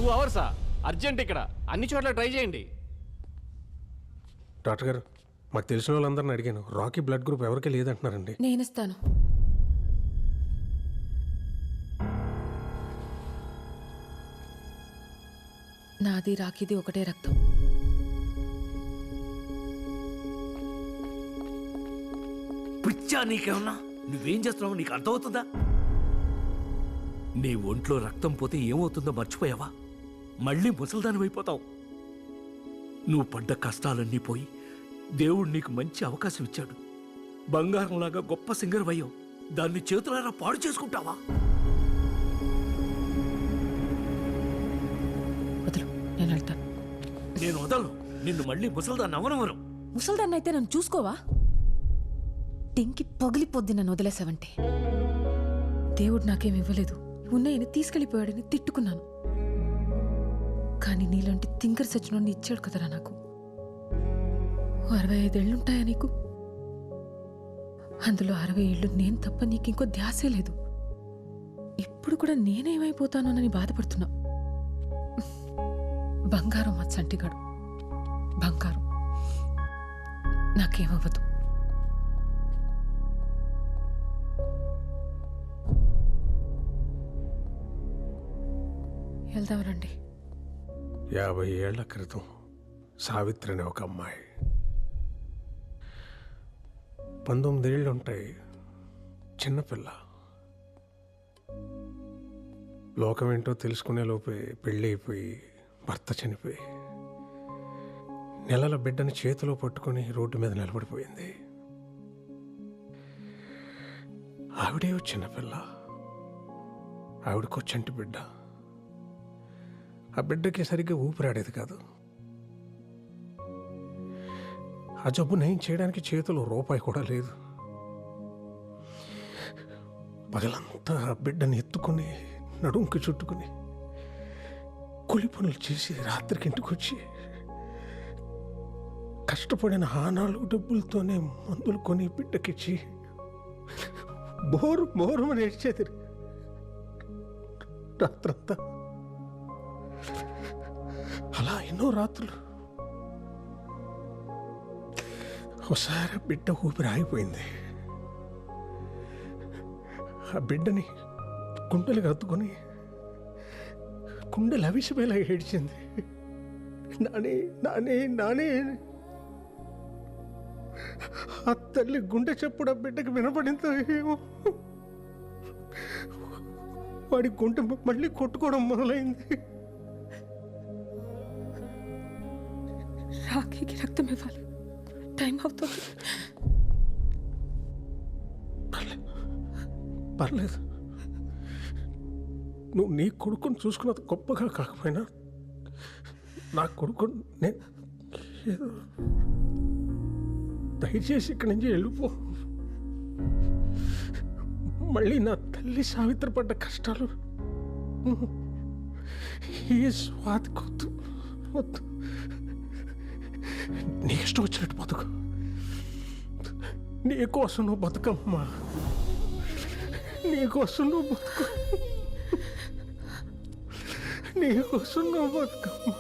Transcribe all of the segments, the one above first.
2 అవర్సా? Urgent ఇక్కడ, అన్ని చోట్ల ట్రై చేయండి. డాక్టర్ గారు, మాకు తెలిసిన వాళ్ళందరిని అడిగాను, రాకీ బ్లడ్ గ్రూప్ ఎవరికీ లేదంటున్నారండి. నేను ఇస్తాను. నాది రాకీది ఒకటే రక్తం. పిచ్చా నీకేమన్నా? నువ్వేం చేస్తున్నావు నీకు అర్థమవుతుందా? నీ ఒంట్లో రక్తం పోతే ఏమవుతుందో మర్చిపోయావా? మళ్ళీ ముసల్దాని అయిపోతావు. నువ్వు పడ్డ కష్టాలన్నీ పోయి దేవుడు నీకు మంచి అవకాశం ఇచ్చాడు. బంగారంలాగా గొప్ప సింగర్ అయ్యావు. దాన్ని చేతులారా పాడు చేసుకుంటావా? వదలు, నేను వెళ్తాను. నేను వదలను. నిన్ను మళ్ళీ ముసల్దాన్ని అవనవరం. ముసల్దాన్ని అయితే నన్ను చూసుకోవా? టెంకి పగిలిపోద్ది నన్ను వదిలేసావంటే. దేవుడు నాకేం ఇవ్వలేదు, ఉన్నాయని తీసుకెళ్ళిపోయాడని తిట్టుకున్నాను. కానీ నీలాంటి తింకర్ సచ్చినోడిని ఇచ్చాడు కదరా నాకు. 65 ఏళ్ళుంటాయా నీకు? అందులో 60 ఏళ్ళు నేను తప్ప నీకింకో ధ్యాసే లేదు. ఇప్పుడు కూడా నేనేమైపోతానోనని బాధపడుతున్నా. బంగారం మా చంటిగాడు, బంగారం. నాకేమవ్వదు. వెళ్దాం రండి. 50 ఏళ్ల క్రితం సావిత్రి అనే ఒక అమ్మాయి, 19 ఏళ్ళు ఉంటాయి, చిన్నపిల్ల. లోకం ఏంటో తెలుసుకునే లోపే పెళ్ళి అయిపోయి భర్త చనిపోయి నెలల బిడ్డని చేతిలో పట్టుకొని రోడ్డు మీద నిలబడిపోయింది. ఆవిడే చిన్నపిల్ల, ఆవిడకో చంటి బిడ్డ. ఆ బిడ్డకి సరిగ్గా ఊపిరాడేది కాదు. ఆ జబ్బు నయం చేయడానికి చేతిలో రూపాయి కూడా లేదు. పగలంతా ఆ బిడ్డని ఎత్తుకొని నడుంకి చుట్టుకుని కూలి పనులు చేసి రాత్రికి ఇంటికి వచ్చి కష్టపడిన ఆ 4 డబ్బులతోనే మందులు కొని బిడ్డకిచ్చి బోరు బోరు అని ఏడ్చేది రాత్రంతా. అలా ఎన్నో రాత్రులు. ఒకసారి బిడ్డ ఊపిరి ఆగిపోయింది. ఆ బిడ్డని గుండెలకు హత్తుకొని గుండెలు అవిసిపోయేలా ఏడ్చింది. నానే నానే నానే. ఆ తల్లి గుండె చప్పుడు ఆ బిడ్డకి వినపడిందో ఏమో. వాడి గుండె మళ్ళీ కొట్టుకోవడం మొదలైంది. రాఖీకి రక్తం ఇవ్వాలి, టైం అవుతుంది. పర్లేదు, నువ్వు నీ కొడుకుని చూసుకున్నది గొప్పగా కాకపోయినా నా కొడుకు నేను ఏదో దయచేసి ఇక్కడి నుంచి వెళ్ళిపో. మళ్ళీ నా తల్లి సావిత్రి పడ్డ కష్టాలు ఈ స్వాతికొద్దు, వద్దు. నీ ఇష్టం వచ్చినట్టు బతుకు. నీకోసం నువ్వు బతుకమ్మా, నీకోసం నువ్వు బతుకు, నీకోసం నువ్వు బతుకమ్మా.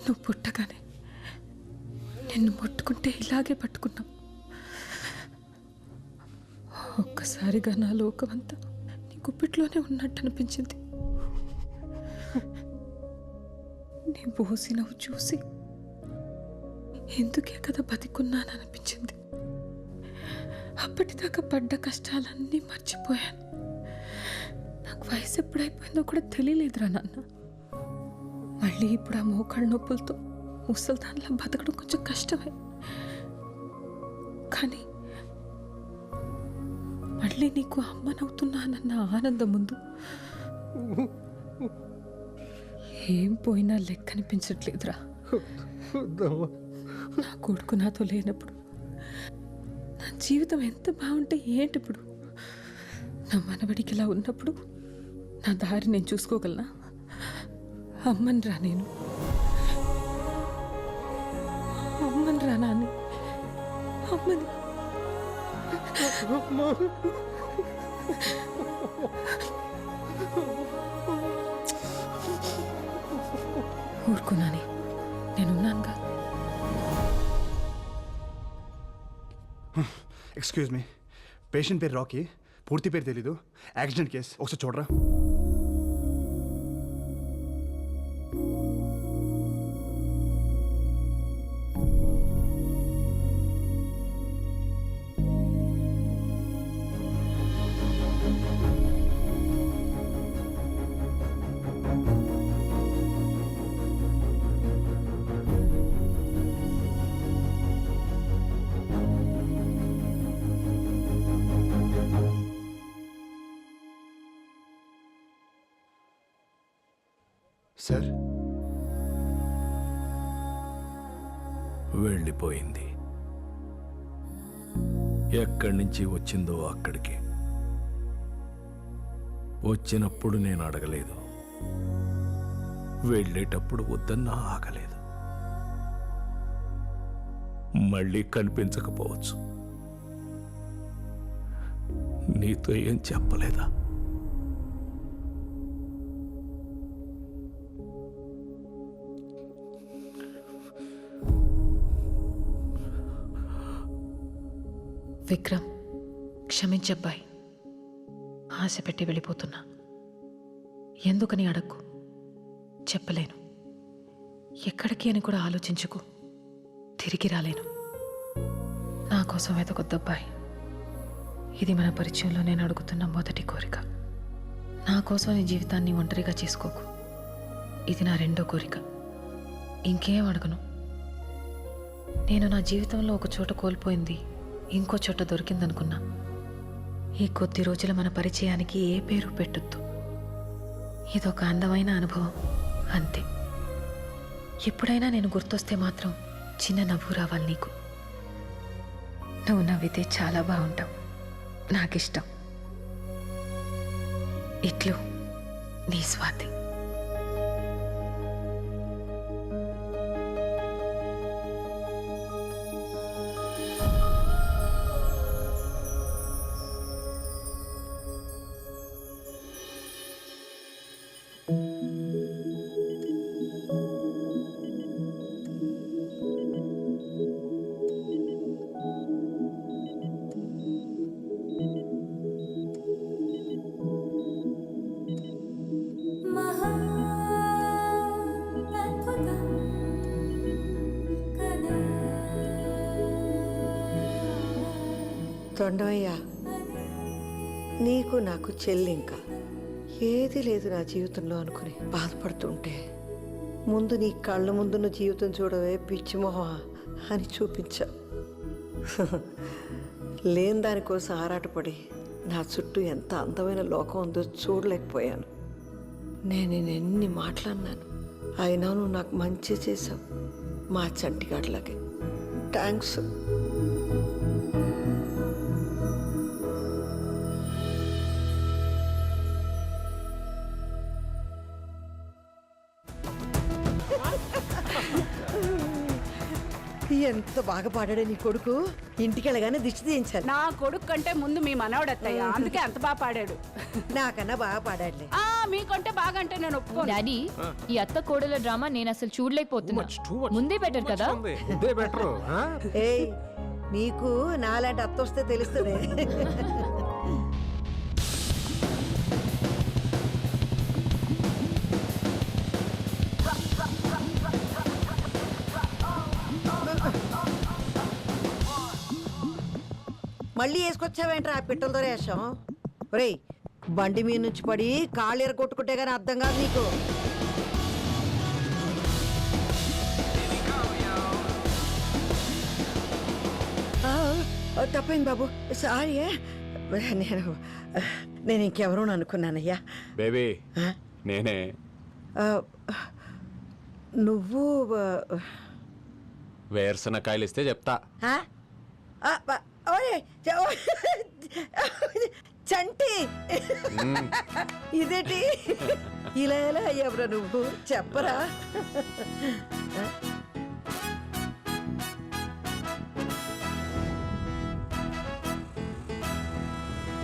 నువ్వు పుట్టగానే నిన్ను ముట్టుకుంటే ఇలాగే పట్టుకున్నాం. ఒక్కసారిగా నా లోకమంతా నీ గుప్పిట్లోనే ఉన్నట్టు అనిపించింది. నీ బోసి నవ్వు చూసి ఎందుకే కదా బతికున్నాననిపించింది. అప్పటిదాకా పడ్డ కష్టాలన్నీ మర్చిపోయాను. నాకు వయసు ఎప్పుడైపోయిందో కూడా తెలియలేదురా నాన్న. మళ్ళీ ఇప్పుడు ఆ మోకాళ్ళ నొప్పులతో ముసల్దాన్లా బతకడం కొంచెం కష్టమే. కానీ మళ్ళీ నీకు అమ్మనవుతున్నానన్న ఆనందం ముందు ఏం పోయినా లెక్కనిపించట్లేదురా. నా కొడుకు నాతో లేనప్పుడు నా జీవితం ఎంత బాగుంటే ఏంటిప్పుడు? నా మనవడికి ఇలా ఉన్నప్పుడు నా దారి నేను చూసుకోగలనా? అమ్మని రా, నేను అమ్మని రా నాన్ని, అమ్మని. ఊరుకున్నాని, నేనున్నానుగా. ఎక్స్క్యూజ్ మీ, పేషెంట్ పేరు రాకీ, పూర్తి పేరు తెలీదు, యాక్సిడెంట్ కేస్, ఒకసారి చూడరా. సార్, వెళ్ళిపోయింది. ఎక్కడి నుంచి వచ్చిందో అక్కడికి. వచ్చినప్పుడు నేను అడగలేదు, వెళ్ళేటప్పుడు వద్దన్నా ఆగలేదు. మళ్ళీ కనిపించకపోవచ్చు. నీతో ఏం చెప్పలేదా? విక్రమ్, క్షమించబ్బాయి. ఆశ పెట్టి వెళ్ళిపోతున్నా. ఎందుకని అడక్కు, చెప్పలేను. ఎక్కడికి అని కూడా ఆలోచించుకు. తిరిగి రాలేను. నా కోసం వెతకొద్దబ్బాయి. ఇది మన పరిచయంలో నేను అడుగుతున్న మొదటి కోరిక. నా కోసం నీ జీవితాన్ని ఒంటరిగా చేసుకోకు. ఇది నా రెండో కోరిక. ఇంకేం అడగను. నేను నా జీవితంలో ఒక చోట కోల్పోయింది ఇంకో చోట దొరికిందనుకున్నా. ఈ కొద్ది రోజుల మన పరిచయానికి ఏ పేరు పెట్టొద్దు. ఇదొక అందమైన అనుభవం, అంతే. ఎప్పుడైనా నేను గుర్తొస్తే మాత్రం చిన్న నవ్వు రావాలి నీకు. నువ్వు నవ్వితే చాలా బాగుంటావు. నాకిష్టం. ఇట్లు నీ స్వాతి. తొండమయ్యా, నీకు నాకు చెల్లింకా ఏది లేదు నా జీవితంలో అనుకుని బాధపడుతుంటే ముందు నీ కళ్ళ ముందున్న జీవితం చూడవే పిచ్చిమొహమా అని చూపించా. లేని దానికోసం ఆరాటపడి నా చుట్టూ ఎంత అందమైన లోకం ఉందో చూడలేకపోయాను. నేను ఎన్ని మాట్లాడినాను, అయినా నువ్వు నాకు మంచి చేసావు. మా చంటిగాడిలాగే. థ్యాంక్స్. ఎంత బాగా పాడాడే నీ కొడుకు. ఇంటికి వెళ్ళగానే దిష్టి తీయించాలి. నా కొడుకు కంటే ముందు మీ మనవడత్తయ్య, అందుకే అంత బాగా పాడాడు. నాకన్నా బాగా పాడాడులే. మీకంటే బాగా అంటే నేను ఒప్పుకోను. డాడీ, ఈ అత్త కోడల డ్రామా నేను అసలు చూడలేకపోతున్నా. ముందే బెటర్ కదా. ఏయ్, నీకు నాలాంటి అత్త వస్తే తెలుస్తుంది. మళ్ళీ వేసుకొచ్చావేంట్రా ఆ పిట్టలతో వేషం? ఒరేయ్, బండి మీద నుంచి పడి కాళ్ళు ఎరగొట్టుకుంటే కానీ అర్థం కాదు నీకు. తప్పైంది బాబు, సారీ. నేను ఇంకెవరూ అనుకున్నానయ్యా. బేబీ, నేనే. నువ్వు వేరుశనకాయలు ఇస్తే చెప్తా. చంటి, ఇదేంటి ఇలా ఎలా అయ్యావురా నువ్వు? చెప్పరా.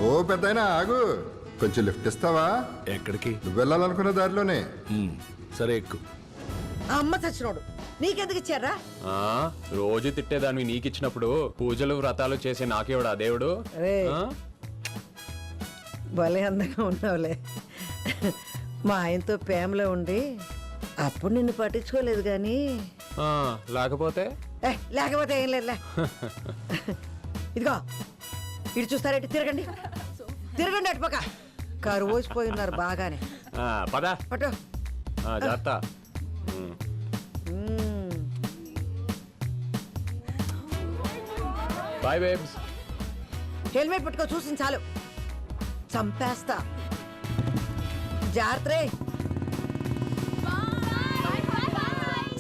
ఓ పెద్దాయనా ఆగు, కొంచెం లిఫ్ట్ ఇస్తావా? ఎక్కడికి? నువ్వు వెళ్ళాలనుకున్న దారిలోనే. సరే ఎక్కు. అమ్మ చచ్చినోడు నీకెందుకు ఇచ్చారా? ఆ, రోజు తిట్టేదాన్ని నీకిచ్చినప్పుడు పూజలు వ్రతాలు చేసే నాకేవాడు ఆ దేవుడు? రే. ఆ? భలే అందంగా ఉన్నావులే. మా ఆయనతో ప్రేమలో ఉండి అప్పుడు నిన్ను పట్టించుకోలేదు కానీ ఆ, లేకపోతే లేకపోతే ఏం లేదులే. ఇదిగో ఇటు చూస్తారేంటి? తిరగండి తిరగండి అటుపక్క. కరువు వచ్చిపోయి ఉన్నారు బాగానే. ఆ, పద పట్టు. జాగ్రత్త. Bye babes. హెల్మెట్ పెట్టుకో, చూసింది చాలు. చంపేస్తా. జాగ్రత్త రే.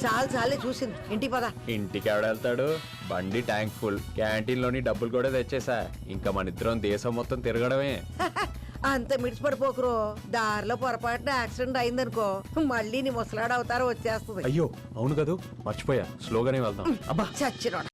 చాలు చాలే చూసింది. ఇంటికి పద. ఇంటికి ఎవడ వెళ్తాడు? బండి ట్యాంక్ ఫుల్, క్యాంటీన్ లోని డబ్బులు కూడా తెచ్చేసా. ఇంకా మన ఇద్దరం దేశం మొత్తం తిరగడమే. అంత మిడిచిపడిపోకురో. దారిలో పొరపాటున యాక్సిడెంట్ అయిందనుకో మళ్ళీ నీ ముసలాడు అవతారం వచ్చేస్తుంది. అయ్యో అవును కదూ, మర్చిపోయా. స్లోగానే వెళ్దాం. చచ్చినోడా.